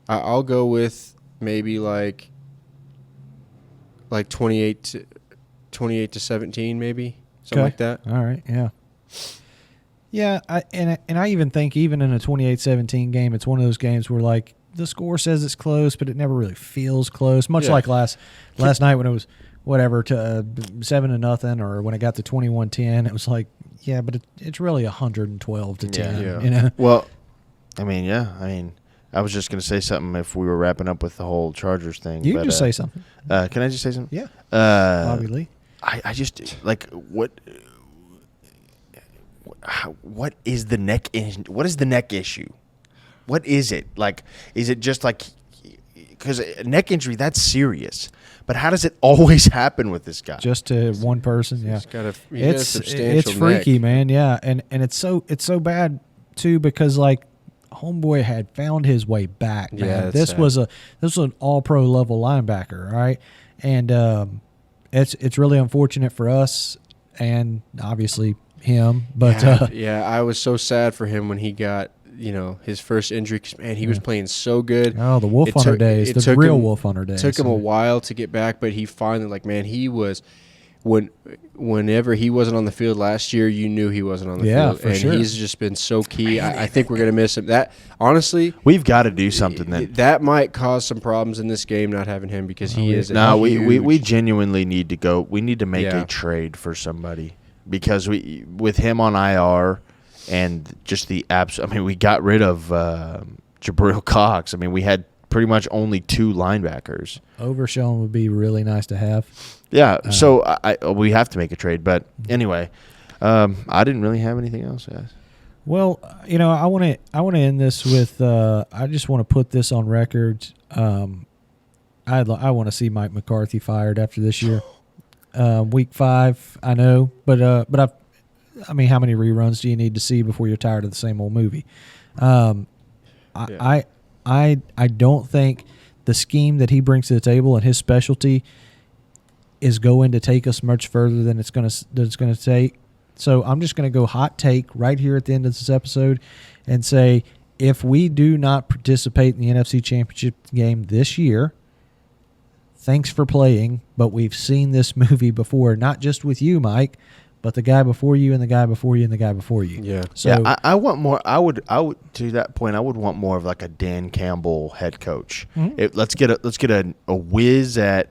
I'll go with maybe like 28 to 17, maybe something like that. All right, yeah. Yeah, I even think even in a 28-17 game, it's one of those games where like the score says it's close, but it never really feels close. Much like last night when it was whatever to 7-0, or when it got to 21-10, it was like, yeah, but it's really 112 to 10. Yeah. Well, I was just gonna say something if we were wrapping up with the whole Chargers thing. You can just say something. Can I just say something? Yeah. Bobby Lee. I just like what is the neck? What is the neck issue? What is it? Like, is it just like, because a neck injury, that's serious. But how does it always happen with this guy? Just to one person, yeah. He's got a substantial it's freaky, neck. man. Yeah, and it's so bad too, because like homeboy had found his way back. Man. Yeah, this was an all-pro level linebacker, all right, and it's really unfortunate for us and obviously him. But I was so sad for him when he got his first injury. 'Cause, man, he was playing so good. Oh, the Wolf Hunter days, the real Wolf Hunter days. It took him a while to get back, but he finally, he was whenever he wasn't on the field last year, you knew he wasn't on the field. For and sure. He's just been so key. I think we're going to miss him. That, honestly, we've got to do something then. That might cause some problems in this game, not having him, because he is we genuinely need to go. We need to make a trade for somebody, because with him on IR and just the abs. I mean, we got rid of Jabril Cox. I mean, we had pretty much only 2 linebackers. Overshown would be really nice to have. Yeah, so we have to make a trade. But anyway, I didn't really have anything else, guys. Well, I want to end this with I just want to put this on record. I want to see Mike McCarthy fired after this year. Week 5, I know, but I mean, how many reruns do you need to see before you're tired of the same old movie? I don't think the scheme that he brings to the table and his specialty is going to take us much further than it's going to take. So I'm just going to go hot take right here at the end of this episode and say, if we do not participate in the NFC Championship game this year, thanks for playing, but we've seen this movie before, not just with you, Mike, but the guy before you and the guy before you and the guy before you. Yeah. So I want more. I would to that point. I would want more of like a Dan Campbell head coach. Mm-hmm. Let's get a whiz at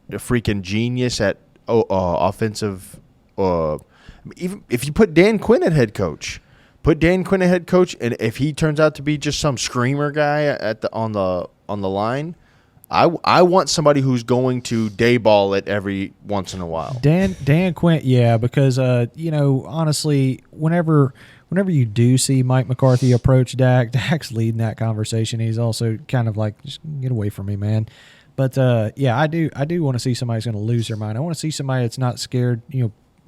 a freaking genius at offensive. Even if you put Dan Quinn at head coach, and if he turns out to be just some screamer guy on the line, I want somebody who's going to dayball it every once in a while. Dan Quinn, yeah, because honestly, whenever you do see Mike McCarthy approach Dak's leading that conversation. He's also kind of like, just get away from me, man. But I do want to see somebody who's going to lose their mind. I want to see somebody that's not scared.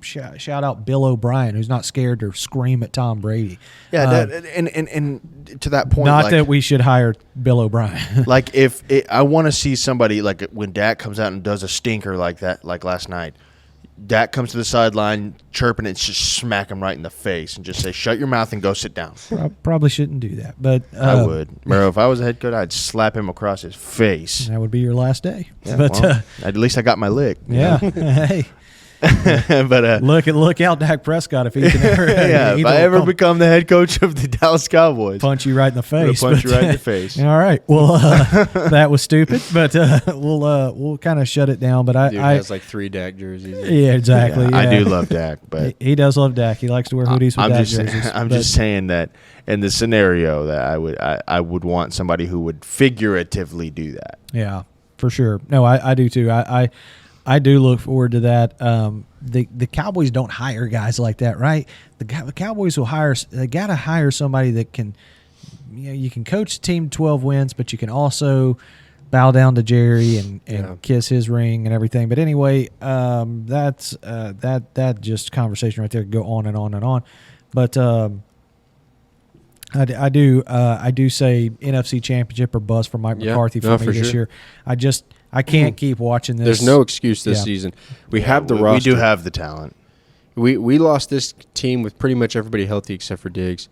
Shout out Bill O'Brien, who's not scared to scream at Tom Brady. Yeah, and to that point, not that we should hire Bill O'Brien. Like I want to see somebody like when Dak comes out and does a stinker like that, like last night. Dak comes to the sideline chirping it, just smack him right in the face and just say, "Shut your mouth and go sit down." Probably shouldn't do that, but I would, bro. If I was a head coach, I'd slap him across his face. That would be your last day. Yeah, but well, at least I got my lick. Yeah. Hey. But look out, Dak Prescott, if he can ever. If I ever become the head coach of the Dallas Cowboys, punch you right in the face. Punch you right in the face. All right. Well, that was stupid, but we'll kind of shut it down. But Dude has like 3 Dak jerseys. Yeah, exactly. Yeah, I do love Dak, but he does love Dak. He likes to wear hoodies with Dak jerseys. I'm just saying that in the scenario that I would want somebody who would figuratively do that. Yeah, for sure. No, I do too. I do look forward to that. The Cowboys don't hire guys like that, right? The Cowboys will hire. They got to hire somebody that can, you can coach the team to 12 wins, but you can also bow down to Jerry and kiss his ring and everything. But anyway, that's that just conversation right there could go on and on and on. But I do say NFC Championship or bust for Mike McCarthy for me this year. I can't keep watching this. There's no excuse this season. We have the roster. We do have the talent. We lost this team with pretty much everybody healthy except for Diggs.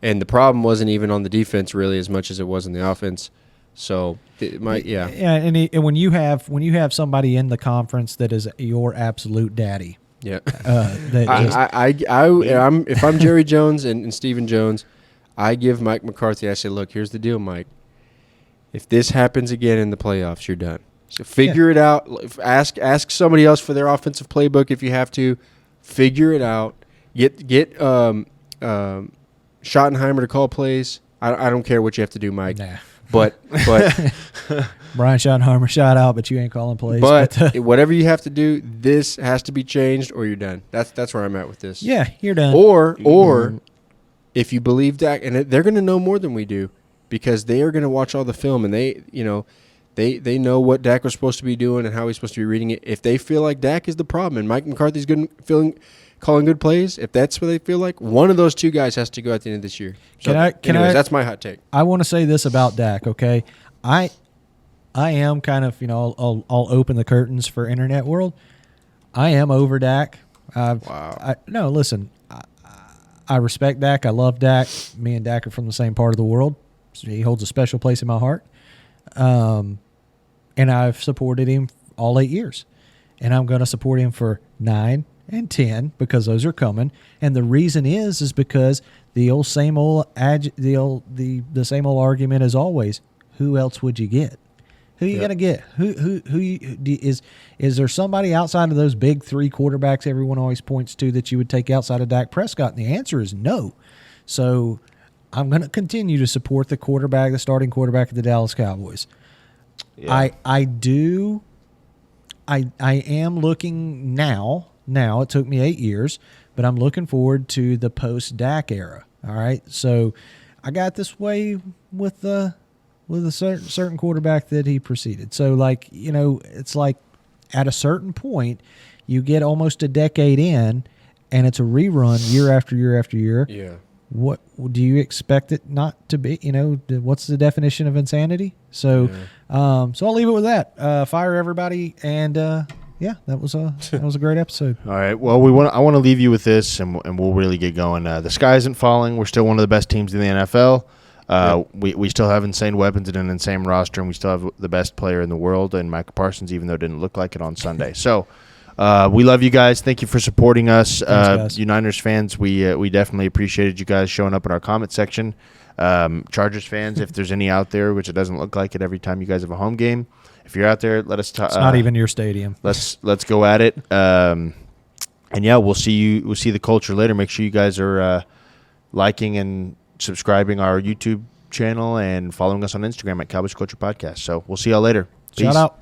And the problem wasn't even on the defense really as much as it was in the offense. So it might, and when you have somebody in the conference that is your absolute daddy. Yeah. If I'm Jerry Jones and Stephen Jones, I give Mike McCarthy, I say, look, here's the deal, Mike. If this happens again in the playoffs, you're done. So figure it out. Ask somebody else for their offensive playbook if you have to. Figure it out. Get Schottenheimer to call plays. I don't care what you have to do, Mike. Nah. But Brian Schottenheimer, shout out, but you ain't calling plays. But whatever you have to do, this has to be changed or you're done. That's where I'm at with this. Yeah, you're done. Or if you believe Dak, and they're going to know more than we do because they are going to watch all the film and they know what Dak was supposed to be doing and how he's supposed to be reading it. If they feel like Dak is the problem and Mike McCarthy's calling good plays, if that's what they feel like, one of those 2 guys has to go at the end of this year. So, that's my hot take. I want to say this about Dak, okay? I am kind of, I'll open the curtains for internet world. I am over Dak. Wow. No, listen. I respect Dak. I love Dak. Me and Dak are from the same part of the world. So he holds a special place in my heart. And I've supported him all 8 years. And I'm going to support him for 9 and 10 because those are coming. And the reason is because the same old argument as always. Who else would you get? Who you gonna get? Is there somebody outside of those big 3 quarterbacks everyone always points to that you would take outside of Dak Prescott? And the answer is no. So I'm going to continue to support the starting quarterback of the Dallas Cowboys. Yeah. I am looking now. Now it took me 8 years, but I'm looking forward to the post Dak era. All right, so I got this way with a certain quarterback that he preceded. So, like, it's like at a certain point, you get almost a decade in, and it's a rerun year after year after year. Yeah. What do you expect it not to be? What's the definition of insanity? So, so I'll leave it with that. Fire everybody, and that was a great episode. All right. Well, I want to leave you with this, and we'll really get going. The sky isn't falling. We're still one of the best teams in the NFL. We still have insane weapons and an insane roster, and we still have the best player in the world, and Micah Parsons, even though it didn't look like it on Sunday. So we love you guys. Thank you for supporting us. Thanks, you Niners fans, we definitely appreciated you guys showing up in our comment section. Chargers fans, if there's any out there, which it doesn't look like it every time you guys have a home game, if you're out there, let us talk. It's not even your stadium. Let's go at it. And yeah, we'll see the culture later. Make sure you guys are liking and subscribing our YouTube channel and following us on Instagram at Cowboys Culture Podcast. So we'll see y'all later. Peace. Shout out.